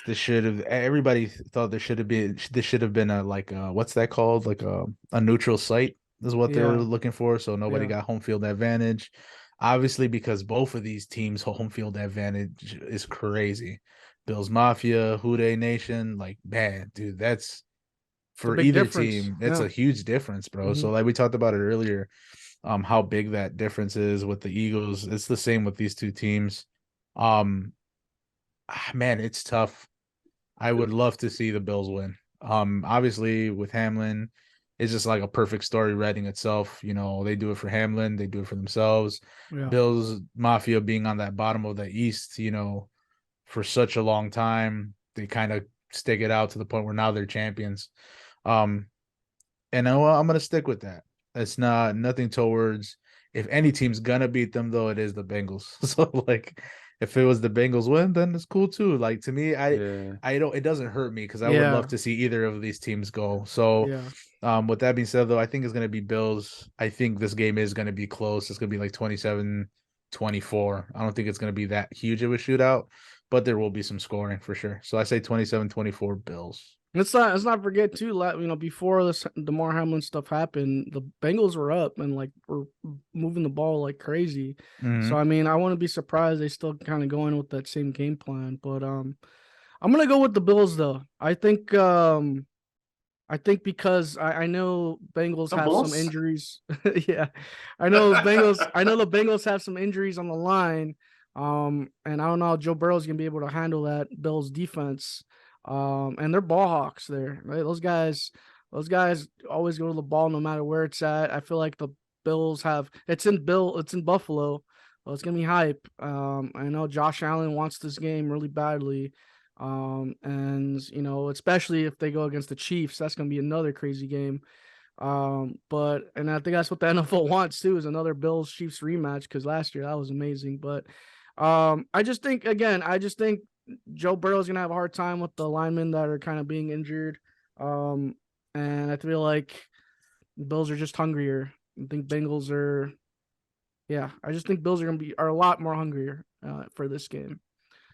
[SPEAKER 8] everybody thought this should have been a what's that called? Like a neutral site is what they were looking for. So nobody got home field advantage. Obviously, because both of these teams' home field advantage is crazy. Bills Mafia, Houday Nation, like, man, dude, that's for either team, it's a huge difference, bro. So like we talked about it earlier, how big that difference is with the Eagles. It's the same with these two teams. Man, it's tough. I would love to see the Bills win. Obviously with Hamlin, it's just like a perfect story writing itself. They do it for Hamlin, they do it for themselves. Bills Mafia being on that bottom of the East, for such a long time, they kind of stick it out to the point where now they're champions. And I'm gonna stick with that. It's nothing towards if any team's gonna beat them, though, it is the Bengals. So like if it was the Bengals win, then it's cool too. Like to me, it doesn't hurt me because I would love to see either of these teams go. So with that being said, though, I think it's gonna be Bills. I think this game is gonna be close. It's gonna be like 27-24. I don't think it's gonna be that huge of a shootout, but there will be some scoring for sure. So I say 27-24 Bills.
[SPEAKER 7] Let's not forget too. Before the Damar Hamlin stuff happened, the Bengals were up and were moving the ball like crazy. So I mean, I wouldn't be surprised they still kind of going with that same game plan. But I'm gonna go with the Bills though. I think because I know Bengals have some injuries. Yeah, I know the Bengals have some injuries on the line. And I don't know how Joe Burrow's gonna be able to handle that Bills defense. And they're ball hawks there, right? Those guys always go to the ball no matter where it's at. I feel like the Bills it's in Buffalo. Well, it's gonna be hype. I know Josh Allen wants this game really badly. And especially if they go against the Chiefs, that's gonna be another crazy game. And I think that's what the NFL wants too, is another Bills Chiefs rematch, because last year that was amazing. But I just think Joe Burrow's gonna have a hard time with the linemen that are kind of being injured. And I feel like the Bills are just hungrier. I think Bengals are. Yeah, I just think Bills are a lot more hungrier for this game.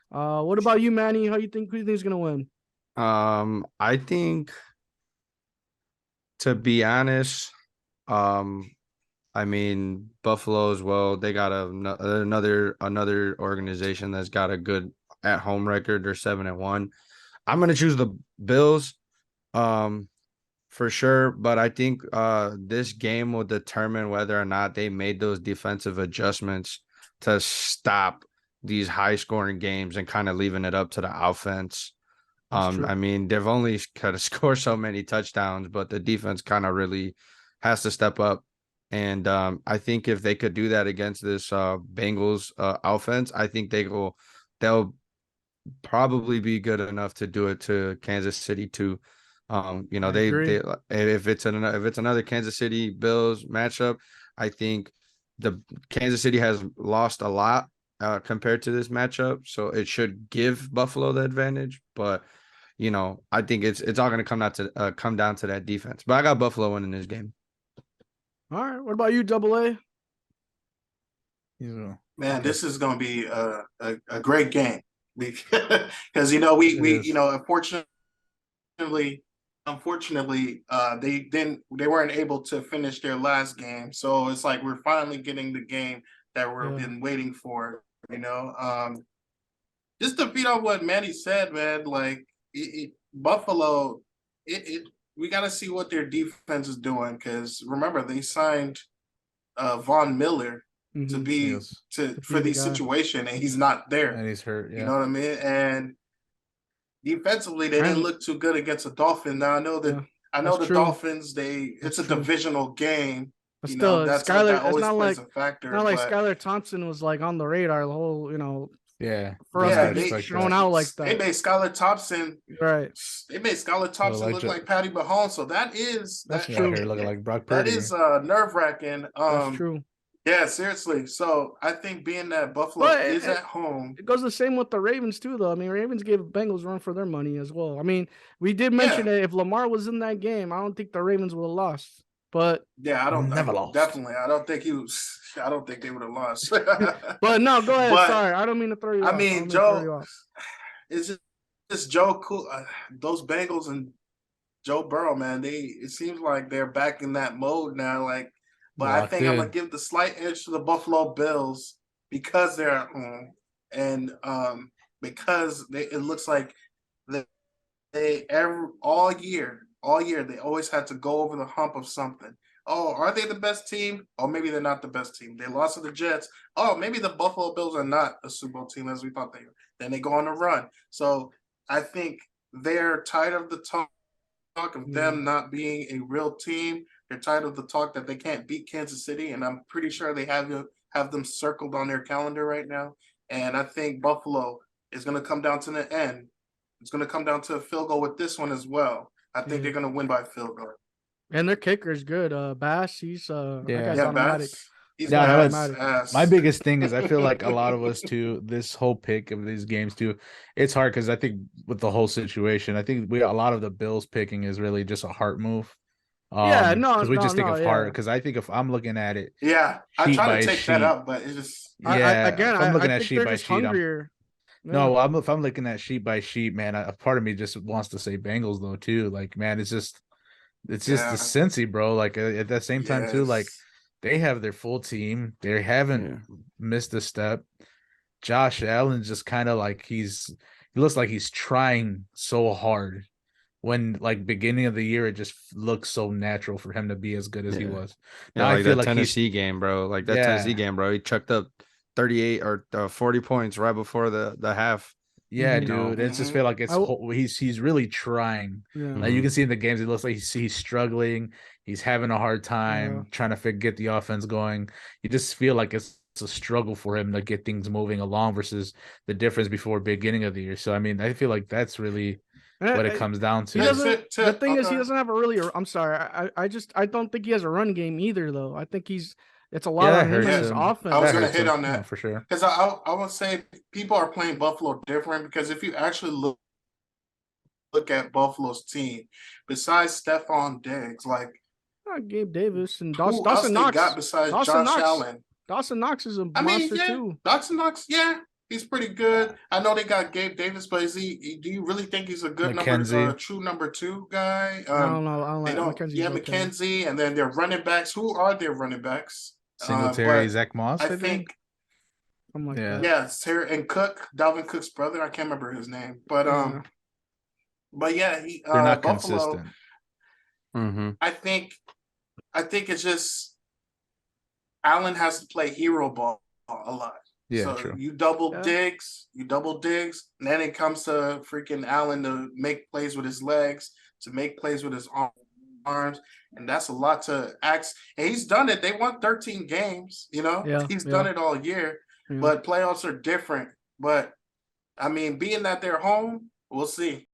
[SPEAKER 7] What about you, Manny? Who do you think is gonna win?
[SPEAKER 9] I think, to be honest, I mean, Buffalo as well. They got another organization that's got a good at-home record. They're 7-1. I'm gonna choose the Bills, for sure. But I think this game will determine whether or not they made those defensive adjustments to stop these high-scoring games and kind of leaving it up to the offense. I mean, they've only got to score so many touchdowns, but the defense kind of really has to step up. And I think if they could do that against this Bengals offense, I think they'll probably be good enough to do it to Kansas City too. They if it's another Kansas City Bills matchup, I think the Kansas City has lost a lot compared to this matchup, so it should give Buffalo the advantage. But I think it's all going to come down to that defense. But I got Buffalo winning this game. All
[SPEAKER 7] right, what about you, Double A?
[SPEAKER 3] Yeah. Man, this is going to be a great game because we unfortunately they weren't able to finish their last game, so it's like we're finally getting the game that we've been waiting for. Just to feed on what Manny said, man, like Buffalo, we got to see what their defense is doing, because remember they signed Von Miller to be for the situation, and he's not there,
[SPEAKER 8] and he's hurt. Yeah.
[SPEAKER 3] You know what I mean? And defensively they didn't
[SPEAKER 7] And-
[SPEAKER 3] look too good against the Dolphins. Now I know that
[SPEAKER 7] Yeah,
[SPEAKER 3] I know
[SPEAKER 7] that's
[SPEAKER 3] the
[SPEAKER 7] true.
[SPEAKER 3] Dolphins. It's
[SPEAKER 7] That's
[SPEAKER 3] a
[SPEAKER 7] true.
[SPEAKER 3] divisional game.
[SPEAKER 7] But
[SPEAKER 3] You
[SPEAKER 7] still,
[SPEAKER 3] know that
[SPEAKER 7] Skylar, it's
[SPEAKER 3] always
[SPEAKER 7] not
[SPEAKER 3] plays
[SPEAKER 7] like
[SPEAKER 3] a factor.
[SPEAKER 7] not like
[SPEAKER 3] but
[SPEAKER 7] Skylar Thompson was like on the radar the whole,
[SPEAKER 8] Yeah.
[SPEAKER 7] for us
[SPEAKER 3] Yeah,
[SPEAKER 7] to
[SPEAKER 3] they-
[SPEAKER 7] get
[SPEAKER 8] expect
[SPEAKER 7] shown
[SPEAKER 8] that.
[SPEAKER 7] out like
[SPEAKER 3] they
[SPEAKER 7] that.
[SPEAKER 3] made Skylar Thompson.
[SPEAKER 7] Right.
[SPEAKER 3] They made Skylar Thompson
[SPEAKER 8] like
[SPEAKER 3] look
[SPEAKER 8] Jo-
[SPEAKER 3] like Patty Mahomes. So that is
[SPEAKER 7] That's
[SPEAKER 8] Yeah,
[SPEAKER 7] true.
[SPEAKER 8] here looking like Brock
[SPEAKER 3] That
[SPEAKER 8] Purdy.
[SPEAKER 3] is nerve wracking.
[SPEAKER 7] That's true.
[SPEAKER 3] Yeah, seriously. So I think being that Buffalo
[SPEAKER 7] But
[SPEAKER 3] is at home.
[SPEAKER 7] It goes the same with the Ravens too, though. I mean, Ravens gave Bengals run for their money as well. I mean, we did mention that if Lamar was in that game, I don't think the Ravens would have lost. But
[SPEAKER 3] Yeah, I don't
[SPEAKER 8] Never lost.
[SPEAKER 3] Definitely, I don't think he was. I don't think they would have lost.
[SPEAKER 7] but no, go ahead.
[SPEAKER 3] But,
[SPEAKER 7] Sorry, I don't mean to throw you
[SPEAKER 3] I
[SPEAKER 7] off.
[SPEAKER 3] mean,
[SPEAKER 7] don't mean to throw you
[SPEAKER 3] Joe,
[SPEAKER 7] off.
[SPEAKER 3] it's just Joe cool. Those Bengals and Joe Burrow, man, it seems like they're back in that mode now. Like, but I
[SPEAKER 8] Locked
[SPEAKER 3] think I'm
[SPEAKER 8] in.
[SPEAKER 3] gonna give the slight edge to the Buffalo Bills because they're at home and because it looks like all year they always had to go over the hump of something. Oh, are they the best team? Oh, maybe they're not the best team. They lost to the Jets. Oh, maybe the Buffalo Bills are not a Super Bowl team as we thought they were. Then they go on a run. So I think they're tired of the talk of them not being a real team. They're tired of the talk that they can't beat Kansas City, and I'm pretty sure they have them circled on their calendar right now. And I think Buffalo is going to come down to the end. It's going to come down to a field goal with this one as well. I think they're going to win by field goal.
[SPEAKER 7] And their kicker is good. Bass, he's that guy's
[SPEAKER 3] Yeah,
[SPEAKER 7] automatic.
[SPEAKER 3] Bass. He's
[SPEAKER 8] Yeah,
[SPEAKER 3] got
[SPEAKER 7] that's-
[SPEAKER 3] ass.
[SPEAKER 8] My biggest thing is I feel like a lot of us too, this whole pick of these games too, it's hard because I think with the whole situation, I think a lot of the Bills picking is really just a heart move.
[SPEAKER 7] Yeah, no,
[SPEAKER 8] because we just think
[SPEAKER 7] no,
[SPEAKER 8] of heart. Because I think if I'm looking at it,
[SPEAKER 3] Yeah, I
[SPEAKER 8] sheet
[SPEAKER 3] try
[SPEAKER 8] by
[SPEAKER 3] to take that
[SPEAKER 8] sheet.
[SPEAKER 3] up, but it's just
[SPEAKER 8] Yeah,
[SPEAKER 7] Again,
[SPEAKER 8] if I'm looking
[SPEAKER 7] I
[SPEAKER 8] at
[SPEAKER 7] think
[SPEAKER 8] sheet
[SPEAKER 7] they're
[SPEAKER 8] by
[SPEAKER 7] just
[SPEAKER 8] sheet, I'm-
[SPEAKER 7] hungrier.
[SPEAKER 8] no, if I'm looking at sheet by sheet, man, a part of me just wants to say Bengals though too. Like, man, it's just
[SPEAKER 3] Yeah.
[SPEAKER 8] the Cincy, bro. Like at that same time too, like
[SPEAKER 3] yes.
[SPEAKER 8] they have their full team. They haven't missed a step. Josh Allen just kind of like he looks like he's trying so hard. When like beginning of the year, it just looks so natural for him to be as good as he was.
[SPEAKER 9] Yeah,
[SPEAKER 8] Now
[SPEAKER 9] like
[SPEAKER 8] I feel
[SPEAKER 9] that
[SPEAKER 8] like
[SPEAKER 9] Tennessee game, bro. Like that Tennessee game, bro. He chucked up 38 or 40 points right before the half.
[SPEAKER 8] yeah,
[SPEAKER 7] Mhm.
[SPEAKER 8] dude. It's just feel like it's he's really trying.
[SPEAKER 7] Yeah.
[SPEAKER 8] Like you can see in the games, it looks like he's struggling. He's having a hard time trying to get the offense going. You just feel like it's a struggle for him to get things moving along versus the difference before beginning of the year. So I mean, I feel like that's really what it comes down to.
[SPEAKER 7] He doesn't.
[SPEAKER 3] To-
[SPEAKER 7] The thing is, he
[SPEAKER 3] okay.
[SPEAKER 7] doesn't have a really. I'm sorry. I don't think he has a run game either, though. I think it's a lot
[SPEAKER 8] that
[SPEAKER 7] on him and
[SPEAKER 8] hurts
[SPEAKER 7] his
[SPEAKER 8] him.
[SPEAKER 7] offense.
[SPEAKER 3] I was
[SPEAKER 8] That
[SPEAKER 3] gonna
[SPEAKER 8] hurts
[SPEAKER 3] hit
[SPEAKER 8] him.
[SPEAKER 3] on that.
[SPEAKER 8] No, for sure.
[SPEAKER 3] Because I would say people are playing Buffalo different because if you actually look at Buffalo's team, besides Stephon Diggs, like
[SPEAKER 7] Gabe Davis and
[SPEAKER 3] who else
[SPEAKER 7] Dawson
[SPEAKER 3] they
[SPEAKER 7] Knox.
[SPEAKER 3] got besides
[SPEAKER 7] Dawson
[SPEAKER 3] Josh
[SPEAKER 7] Knox.
[SPEAKER 3] Allen?
[SPEAKER 7] Dawson Knox is a
[SPEAKER 3] I mean,
[SPEAKER 7] monster
[SPEAKER 3] yeah,
[SPEAKER 7] too.
[SPEAKER 3] Dawson Knox, yeah, he's pretty good. I know they got Gabe Davis, but is he? Do you really think he's a good
[SPEAKER 8] McKenzie.
[SPEAKER 3] true number two guy?
[SPEAKER 7] I don't know. I don't
[SPEAKER 3] They
[SPEAKER 7] like
[SPEAKER 3] don't.
[SPEAKER 7] McKenzie's
[SPEAKER 3] Yeah,
[SPEAKER 7] okay.
[SPEAKER 3] McKenzie, and then their running backs. Who are their running backs?
[SPEAKER 8] Singletary,
[SPEAKER 3] but
[SPEAKER 8] Zach Moss.
[SPEAKER 3] I think.
[SPEAKER 7] I'm like
[SPEAKER 8] Yeah.
[SPEAKER 7] that.
[SPEAKER 3] Yeah, Terry and Cook, Dalvin Cook's brother. I can't remember his name, but
[SPEAKER 7] Yeah.
[SPEAKER 3] but yeah, he
[SPEAKER 8] They're not
[SPEAKER 3] Buffalo.
[SPEAKER 8] consistent.
[SPEAKER 9] Mm-hmm.
[SPEAKER 3] I think it's just Allen has to play hero ball a lot.
[SPEAKER 8] Yeah,
[SPEAKER 3] so
[SPEAKER 8] true.
[SPEAKER 3] you double
[SPEAKER 7] Yeah.
[SPEAKER 3] Diggs, and then it comes to freaking Allen to make plays with his legs, to make plays with his arms, and that's a lot to ask. And he's done it. They won 13 games,
[SPEAKER 7] Yeah,
[SPEAKER 3] he's done it all year.
[SPEAKER 7] Yeah.
[SPEAKER 3] But playoffs are different. But I mean, being that they're home, we'll see.